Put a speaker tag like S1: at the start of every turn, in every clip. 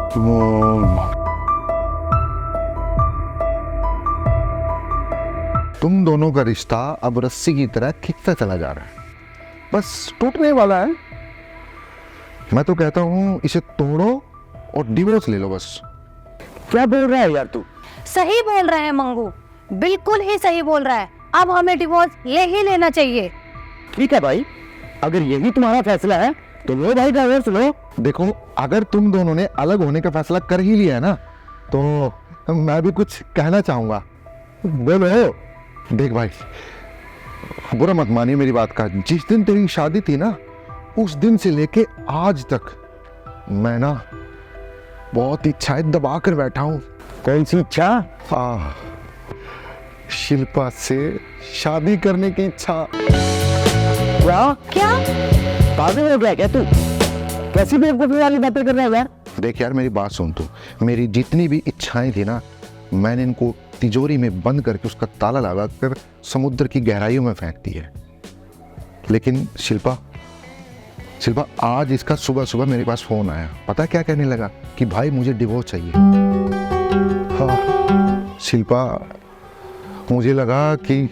S1: तुम दोनों का रिश्ता अब रस्सी की तरह खिंचता चला जा रहा है, बस टूटने वाला है। मैं तो कहता हूँ इसे तोड़ो और डिवोर्स ले लो बस।
S2: क्या बोल रहा है यार तू?
S3: सही बोल रहे हैं मंगू, बिल्कुल ही सही बोल रहा है। अब हमें डिवोर्स ले ही लेना चाहिए।
S2: ठीक है भाई, अगर यही तुम्हारा फैसला है तो लो भाई, डिवोर्स लो।
S1: देखो, अगर तुम दोनों ने अलग होने का फैसला कर ही लिया है ना, तो मैं भी कुछ कहना चाहूंगा। बोलो। देख भाई, बुरा मत मानिए मेरी बात का। जिस दिन तेरी शादी थी ना, उस दिन से लेके आज तक मैं ना बहुत इच्छाएं दबा कर बैठा हूँ।
S2: कौन सी इच्छा?
S1: शिल्पा से शादी करने की इच्छा।
S2: क्या पागल हो गया क्या तू? कैसी बेवकूफी वाली बातें कर रहा है यार?
S1: देख यार, मेरी बात सुन तू। मेरी जितनी भी इच्छाएं थी ना, मैंने इनको तिजोरी में बंद करके उसका ताला लगा कर समुद्र की गहराइयों में फेंक दी है। लेकिन शिल्पा, आज इसका सुबह सुबह मेरे पास फोन आया। पता क्या कहने लगा? कि भाई मुझे डिवोर्स चाहिए। हाँ शिल्पा, मुझे लगा कि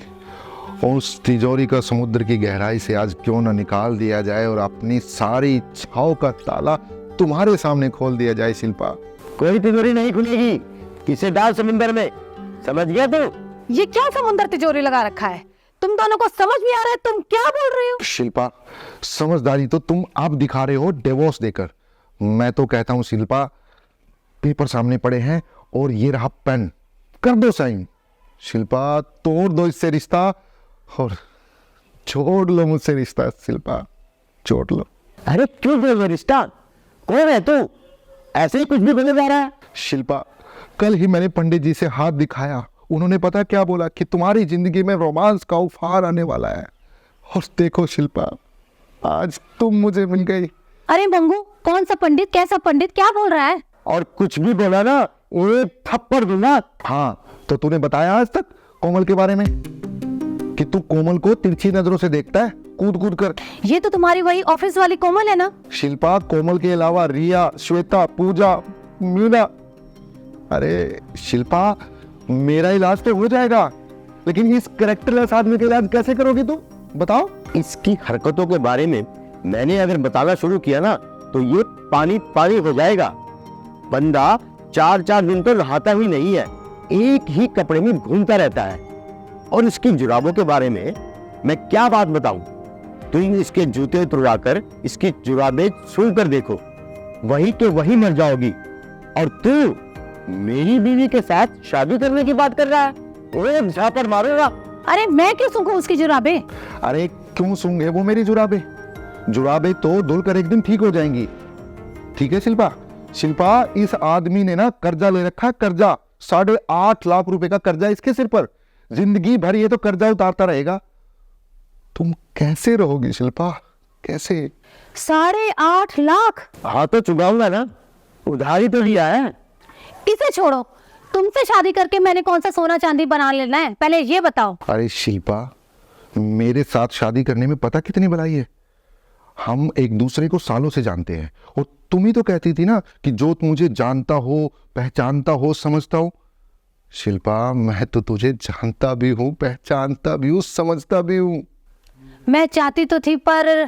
S1: उस तिजोरी का समुद्र की गहराई से आज क्यों ना निकाल दिया जाए और अपनी सारी इच्छाओं का ताला तुम्हारे सामने खोल दिया जाए। शिल्पा,
S2: कोई तिजोरी नहीं खुलेगी, किसे डाल समुद्र में, समझ गया तू?
S3: ये क्या समुद्र तिजोरी लगा रखा है? तुम दोनों को समझ नहीं आ रहा है तुम क्या बोल रहे हो?
S1: शिल्पा, समझदारी तो तुम आप दिखा रहे हो डिवोर्स देकर। मैं तो कहता हूँ शिल्पा, पेपर सामने पड़े हैं और ये रहा पेन, कर दो साइन। शिल्पा, तोड़ दो इससे रिश्ता और छोड़ लो मुझसे रिश्ता। शिल्पा, छोड़ लो।
S2: अरे क्यों बोल रहे रिश्ता? कौन है तू? ऐसे ही कुछ भी बोले जा रहा है?
S1: शिल्पा, कल ही मैंने पंडित जी से हाथ दिखाया। उन्होंने पता क्या बोला? कि तुम्हारी जिंदगी में रोमांस का उफान आने वाला है। और देखो शिल्पा, आज तुम मुझे मिल गई।
S3: अरे मंगू, कौन सा पंडित, कैसा पंडित, क्या बोल रहा है?
S2: और कुछ भी बोला ना, एक थप्पड़ दूंगा।
S1: हाँ, तो तूने बताया आज तक कोमल के बारे में कि तू कोमल को तिरछी नजरों से देखता है कूद कूद कर।
S3: ये तो तुम्हारी वही ऑफिस वाली कोमल है ना?
S1: शिल्पा, कोमल के अलावा रिया, श्वेता, पूजा, मीना। अरे शिल्पा, मेरा इलाज तो हो जाएगा, लेकिन इस कैरेक्टरलेस आदमी का इलाज कैसे करोगी तू? बताओ।
S2: इसकी हरकतों के बारे में मैंने अगर बताना शुरू किया ना, तो ये पानी पानी हो जाएगा। बंदा 4-4 दिन तो नहाता ही नहीं है, एक ही कपड़े में घूमता रहता है। और इसकी जुराबों के बारे में मैं क्या बात बताऊं? तुम इसके जूते तुड़ाकर इसकी जुराबें छू कर देखो, वही के वही मर जाओगी। और तू मेरी बीवी के साथ शादी करने की बात कर रहा है? ओए झापड़ मारेगा।
S3: अरे मैं क्यों सूंघूं उसकी जुराबें?
S1: अरे क्यों सूंघे वो मेरी जुराबें? जुराबें तो धुलकर एक दिन ठीक हो जाएंगी। ठीक है शिल्पा? शिल्पा, इस आदमी ने ना कर्जा ले रखा है, कर्जा 8.5 लाख रुपए का कर्जा इसके सिर पर। जिंदगी भर ये तो कर्जा उतारता रहेगा। तुम कैसे रहोगी शिल्पा, कैसे?
S3: 8.5 लाख?
S2: हाँ तो चुकाऊंगा ना, उधारी तो लिया है।
S3: इसे छोड़ो, तुमसे शादी करके मैंने कौन सा सोना चांदी बना लेना है, पहले ये बताओ।
S1: अरे शिल्पा, मेरे साथ शादी करने में पता कितनी भलाई है। हम एक दूसरे को सालों से जानते हैं, और तुम ही तो कहती थी ना कि जो मुझे जानता हो, पहचानता हो, समझता हो। शिल्पा, मैं तो तुझे जानता भी हूँ, पहचानता भी हूँ, समझता भी हूँ।
S3: मैं चाहती तो थी पर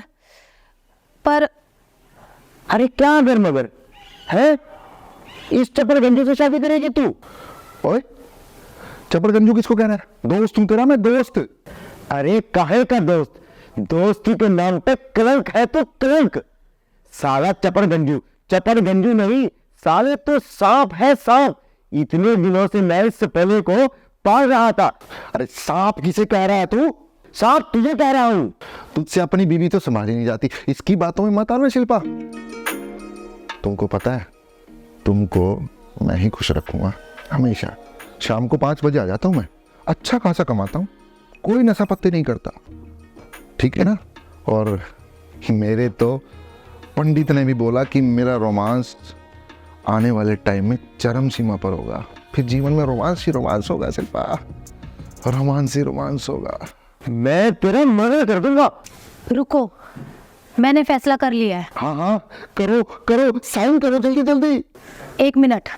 S2: अरे क्या अगर मगर है? इस चप्पल गंजू से शादी करेगी तू?
S1: ओए, चप्पल गंजू किसको कहना है? दोस्त हूं तेरा मैं, दोस्त।
S2: अरे काहे का दोस्त? दोस्ती के नाम पे कलंक है तो कलंक। साला चप्पल गंजू नहीं, साले तो सांप है, सांप। इतने दिनों से मैं इस पहले को पाल रहा था।
S1: अरे सांप किसे कह रहा है तू?
S2: सांप तुझे कह रहा हूं।
S1: तुझसे अपनी बीवी तो संभाली नहीं जाती, इसकी बातों में मत आना शिल्पा। तुमको पता है, तुमको मैं ही खुश रखूंगा हमेशा। शाम को 5 बजे आ जाता हूं मैं, अच्छा खासा कमाता हूं, कोई नशा पत्ते नहीं करता, ठीक है ना? और मेरे तो पंडित ने भी बोला कि मेरा रोमांस आने वाले टाइम में चरम सीमा पर होगा। फिर जीवन में रोमांस ही रोमांस होगा शिल्पा, रोमांस ही रोमांस होगा।
S2: मैं तेरा मर्डर कर दूंगा।
S3: रुको, मैंने फैसला कर लिया है।
S1: हाँ हाँ, करो करो, साइन करो जल्दी जल्दी।
S3: एक मिनट,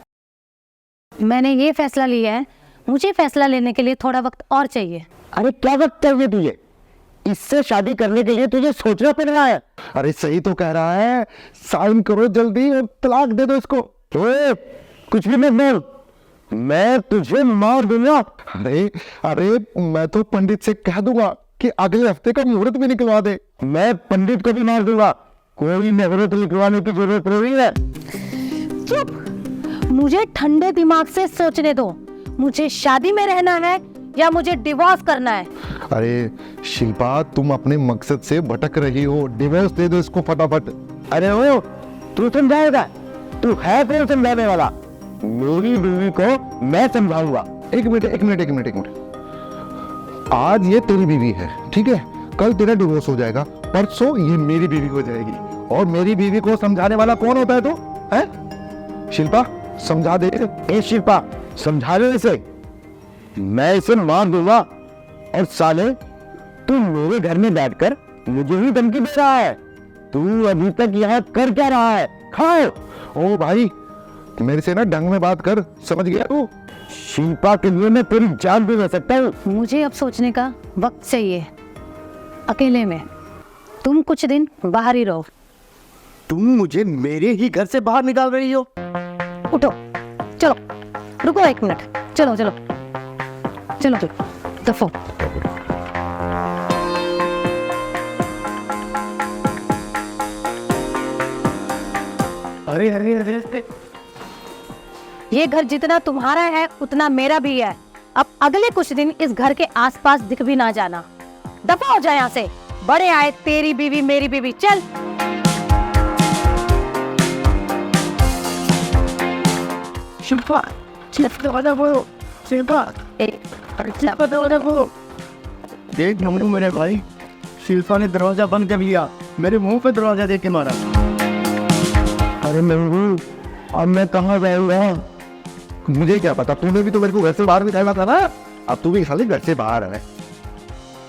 S3: मैंने ये फैसला लिया है, मुझे फैसला लेने के लिए थोड़ा वक्त और चाहिए।
S2: अरे क्या वक्त चाहिए तुझे? इससे शादी करने के लिए तुझे सोचना पड़ रहा है।
S1: अरे सही तो कह रहा है, साइन करो जल्दी और तलाक दे दो इसको।
S2: ओए, कुछ भी मत बोल, मैं तुझे मार दूंगा।
S1: अरे अरे मैं तो पंडित से कह दूंगा कि अगले हफ्ते का मुहूर्त भी निकलवा दे।
S2: मैं पंडित को भी मार दूंगा, कोई मुहूर्त निकलवाने की जरूरत नहीं है।
S3: चुप, मुझे ठंडे दिमाग से सोचने दो। मुझे शादी में रहना है या मुझे डिवोर्स करना है?
S1: अरे शिल्पा, तुम अपने मकसद से भटक रही हो, डिवोर्स दे दो इसको फटाफट।
S2: अरे ओ, तू समझाएगा? तू है कौन समझाने वाला? मेरी बीवी को मैं समझाऊंगा।
S1: एक मिनट, आज ये तेरी बीवी है, ठीक है? कल तेरा डिवोर्स हो जाएगा, परसों ये मेरी बीवी हो जाएगी। और मेरी बीवी को समझाने वाला कौन होता है? तो है शिल्पा, समझा दे।
S2: ए शिल्पा, समझा लो इसे, मैं इसे मार दूंगा। और साले, तू मेरे घर में बैठकर मुझे ही धमकी दे रहा है। तू अभी तक यहाँ कर क्या रहा है? खाओ।
S1: ओ भाई, मेरे से ना ढंग में बात कर, समझ गया तू?
S2: शिल्पा के लिए मैं तेरी जान भी ले सकता हूँ।
S3: मुझे अब सोचने का वक्त चाहिए, अकेले में। तुम कुछ दिन बाहर ही रहो।
S2: तुम मुझे मेरे ही घर से बाहर निकाल रही हो?
S3: उठो, चलो, रुको एक मिनट, चलो चलो चलो चलो, दफो।
S2: अरे अरे अरे,
S3: ये घर जितना तुम्हारा है उतना मेरा भी है। अब अगले कुछ दिन इस घर के आसपास दिख भी ना जाना। दफा हो जाए यहाँ से। बड़े आए, तेरी बीवी मेरी बीवी, चल।
S2: शिल्पा, शिल्पा बोलो, शिल्पा, देख नमू मेरे भाई, शिल्पा ने दरवाजा बंद कर लिया, मेरे मुंह पे दरवाजा देख के मारा। अरे नमू, अब मैं कहाँ रहूंगा?
S1: मुझे क्या पता, तूने भी तो मेरे को घर से बाहर भी कहना था ना। अब तू भी साले घर से बाहर है।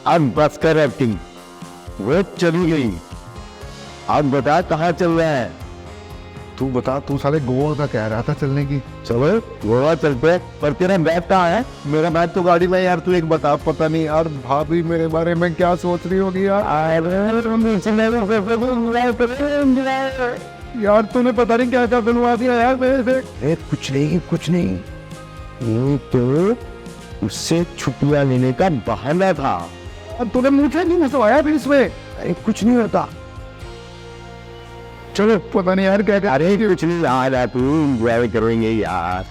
S2: अब बस कर एक्टिंग, वो चली गई। अब बता कहाँ चल रहा है?
S1: तू बता, तू साले गोवा का कह रहा था चलने की।
S2: चलो गोवा चल पे, पर तेरा बैग कहाँ है?
S1: मेरा बैग तो गाड़ी में यार, तू एक बता। पता नहीं यार, भाभी मेरे बारे में क्या सोच रही होगी यार। यार तूने पता नहीं क्या क्या बनवा दिया यार मेरे से।
S2: अरे कुछ नहीं, ये तो उससे छुट्टियां लेने का बहाना था।
S1: अब तूने मुझे नहीं घुसवाया फिर इसमें।
S2: अरे कुछ नहीं होता।
S1: चलो, पता नहीं यार क्या क्या।
S2: अरे कुछ नहीं, आ रहा तू ड्राइव करेंगे यार।